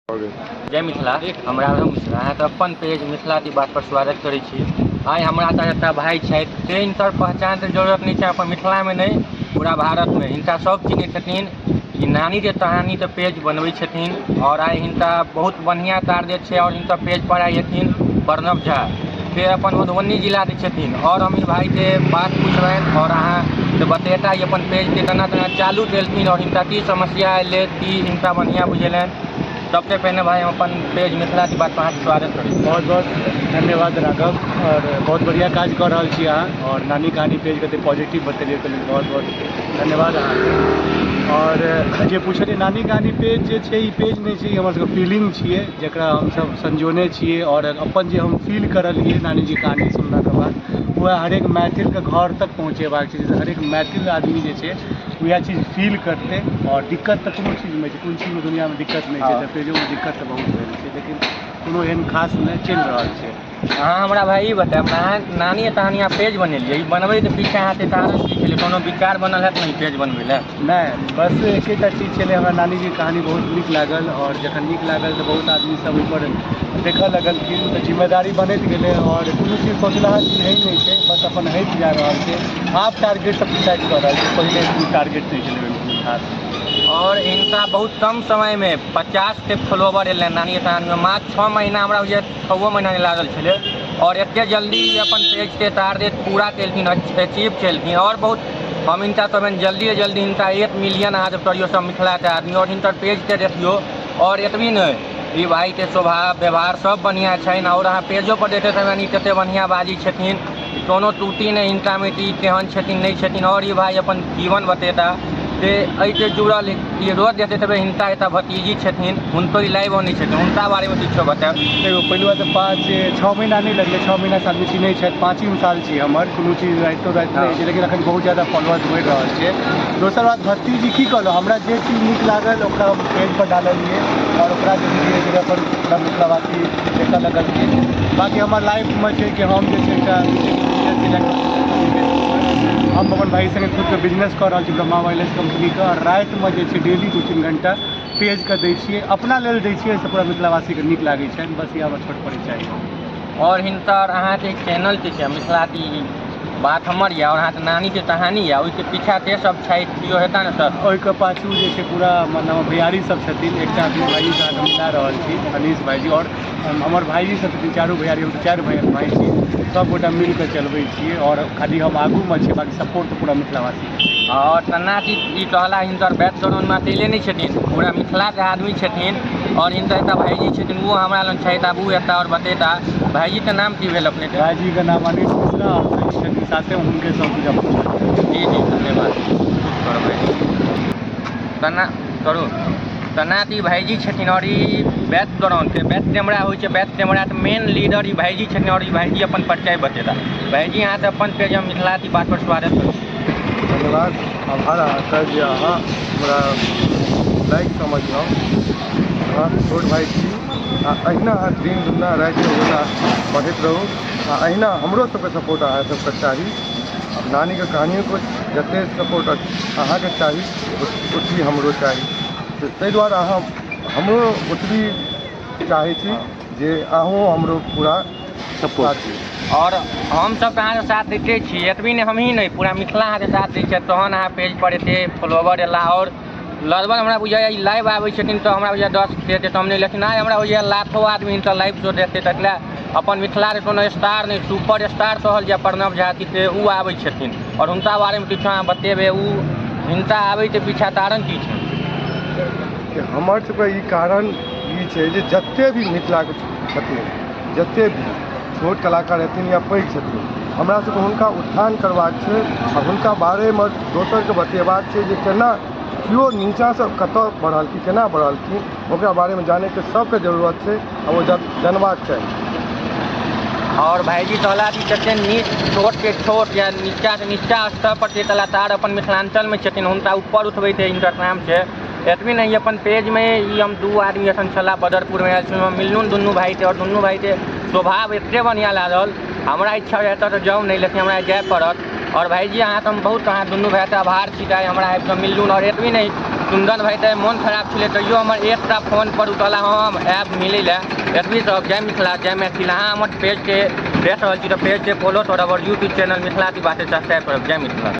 जय मिथिला। हम राघव मिश्रा है तो अपन पेज मिथिला की बात पर स्वागत करै छी। आइ हमरा तक एकटा भाई छथि जे हिनकर पहचान के जरूरत नहीं है अपन मिथिला में नहीं पूरा भारत में। हिनका सब चिन्है छथिन। ई नानी के कहानी के पेज बनबै छथिन और आइ हिनका बहुत बढ़िया टारगेट है और हिनका पेज पर आइ हथिन प्रणव झा जे अपन मधुबनी जिला के छथिन। और हम ई भाई के बात पूछबनि और अहाँ तो बतेता ई अपन पेज के केना केना चालू केलखिन और हिनका की समस्या अयलै की हिनका बढ़िया बुझेलनि। सबसे पहले भाई हम अपन पेज मिथिला की बात पर अहाँके स्वागत करै छी। बहुत बहुत धन्यवाद राघव और बहुत बढ़िया काज कर रहल छी अहाँ और नानी कहानी पेज कते पॉजिटिव बतेलियै तऽ बहुत बहुत धन्यवाद अहाँके। और जे पूछलियै नानी कहानी पेज जे छै ई पेज नहीं छै, हमर सबके फीलिंग छियै जकरा हमसब संजोने छियै और अपन जे हम फील करलियै नानी जी कहानी सुनलाके बाद वह हरेक मैथिलके घर तक पहुँचेबाक छै, जैसे हरेक मैथिल आदमी जे छै वएह चीज फील करते। और दिक्कत तऽ कोनो चीजमे छै, कोन चीजमे दुनियामे दिक्कत नहीं छै, पेजोमे दिक्कत तऽ बहुत भेल छै लेकिन कोनो एहन खास नहीं चल रहल छै। अहाँ हमरा भाई ई बतायब अहाँ नानी कहानी पेज बनेलियै, ई बनबै के पीछे अहाँके कारण की छलै? कोनो विचार बनल हैत ने पेज बनबै लए? नहीं, बस एकेटा चीज छलै, हमरा नानी जी कहानी बहुत नीक लागल और जखन नीक लागल तऽ बहुत आदमी सब ओहिपर देखऽ लगलखिन तऽ जिम्मेदारी बनैत गेलै और कोनो चीज सोचलाहा चीज है नहीं छै, बस अपन हटि जा रहल छै। आप टारगेट सब डिसाइड कर रहल छै, पहले कोनो टारगेट नहीं छलै बिल्कुल खास। और इनका बहुत कम समय में 50 के फॉलोवर एल नानी कहानी में। मात्र 6 महीना हमरा 6 महीना नहीं लागल छलै और एते जल्दी अपन पेज के टारगेट पूरा केलखिन, अचीव केलखिन। और बहुत हम इनका कहबनि जल्दी से जल्दी इनका 1 मिलियन अहाँ जब करियो सब मिथिला के आदमी और हिनकर पेज के देखियो। और एतबी नहीं, ई भाई के स्वभाव व्यवहार सब बढ़िया छनि और अहाँ पेजो पर देखते समय कते बढ़िया बाजी छथिन, कोनो त्रुटि नहीं हिनका में कि केहन छथिन नहीं छथिन। और ई भाई अपन जीवन बतेता जे एहिसे जुड़ल ये रोज देखते थे हिनका एटा भतीजी छथिन, हुनको ई लाइव नहीं छथिन, हुनका बारे में किछो बतायब। देखो पहले बात 5-6 महीना नहीं लगले, 6 महीना से आदमी चिन्है छथि, 5 साल छी हमर, कोनो चीज राइतो राति नहीं छै लेकिन अखन बहुत ज़्यादा फॉलोअर्स बढ़ि रहल छै। दोसर बात भतीजी की कहलहुँ, हमरा जे चीज नीक लागल ओकरा हम पेज पर डाललियै और ओकरा जे धीरे धीरे अपन पूरा मिथिलावासी देखऽ लगलखिन। बाकी हमर लाइफमे छै कि हम जे छै एकटा हम अपन भाई संगे खुद के बिजनेस कर रहल छी ब्रह्मा वायरलेस कंपनी के और राति में जे छै डेली 2-3 घंटा पेज के दै छियै, अपना लेल दै छियै, से पूरा मिथिलावासी के नीक लागै छै, बस ये हमर छोट परिचय। और हिनकर अहाँके चैनल के छै मिथिला की बात हमर या और अहाँके नानी के कहानी या ओहिके पीछा के सब छै कियो हेता ने सर? ओहिके पाछू जे छै पूरा मतलब भैयारी सब छथिन, एकटा दू भाई के हम मिला रहल छी, अनीश भाईजी और हमर भाईजी सब छथिन, चारू भैयारी, हम 4 भाई छी, सब गोटा मिल के चलबै छियै और खाली हम आगू में छी, बाकी सपोर्ट तो पूरा मिथिलावासी। और सन्ना जी ई कहला हिनकर बैकग्राउंड में अकेले नहीं छथिन, पूरा मिथिला के आदमी छथिन। और हिनकर एकटा भाईजी छथिन वो हमरा लग छथि, आबू एकटा और बतेता। भाईजी के नाम की भेल अपने के? भाईजी का नाम अनीश मिश्रा और भाईजी छथिन साथे, हुनके सब पूजा पूछल। जी जी धन्यवाद करबै तना करू। तना ई भाईजी छथिन और ई बैकग्राउंड के बैक कैमरा होइ छै, बैक कैमरा के मेन लीडर ई भाईजी छथिन और ई भाईजी अपन परिचय बतेता। भाईजी अहाँ से अपन पेज मिथिला की बात पर स्वागत करू। धन्यवाद, आभार अहाँके जे अहाँ हमरा लाइक समझलहुँ। अहाँ छोट भाइ छी आ अहिना अहाँ दिन दुनिया राति दुनिया बढ़ैत रहू आ अहिना हमरो सबके सपोर्ट अहाँ सबके चाही। नानीके कहानियोके जतेक सपोर्ट अहाँके चाही ओतबी हमरो चाही, तऽ ताहि दुआरे अहाँ हमरो ओतबी चाहै छी जे अहूँ हमरो पूरा सपोर्ट दी। और हम सब अहाँ के साथ दैते छी, एतबी नहीं हम ही नहीं पूरा मिथिला अहाँ के साथ दै छै, तहन अहाँ पेज पर एते फॉलोवर एला। और लगभग हमरा बुझाइए ई लाइव आबै छथिन तऽ हमरा बुझाइए 10 देते तऽ हम नहीं, लेकिन आइ हमरा बुझाइए लाखों आदमी हिनकर लाइव शो देखते तकले अपन मिथिला के कोनो स्टार नहीं सुपर स्टार कहल जाए प्रणव झा जी के ऊ आबै छथिन। और हुनका बारे में किछु अहाँ बतेबै, ऊ हिनका आबै के पीछा कारण की छै? हमर सबके ई कारण ई छै जे जते भी मिथिलाके छथिन, जते भी छोट कलाकार हेथिन या पैघ छथिन, हमरा सबके हुनका उत्थान करबाक छै और हुनका बारेमे दोसरके बतेबाक छै जे केना केओ नीचाँसँ कतऽ बढ़लखिन, केना बढ़लखिन, ओकरा बारेमे जानैके सबके जरूरत छै और वो जानबाक चाही। और भाईजी कहला कि कते नीच छोट के छोट या नीचा से नीचा स्तर पर के कलाकार अपन मिथिलांचल में छथिन, हुनका ऊपर उठबै के हिनकर काम छै। एतबी नहीं अपन पेज में ई हम 2 आदमी एखन छला बदरपुर में आयल छलहुँ, मिललुन दुनू भाई के और दुनू भाई के स्वभाव एते बढ़िया लागल, हमरा इच्छा होइए तऽ जाऊ नहीं लेकिन हमरा जाय पड़त। और भाईजी अहाँ हम बहुत अहाँ दुनू भाई के आभार छी, हमरा आबि कऽ मिललुन। और एतबी नहीं कुंदन भाई तो मन खराब छे तैयो हमर एकटा फोन पर उतला हम ऐप मिले ला एतबी सब जय मिथिला जय मैथिल। अहाँ हमर पेज के देख रहल छी तो पेज के फॉलो करब और यूट्यूब चैनल मिथिला की बातें सब्सक्राइब करब। जय मिथिला।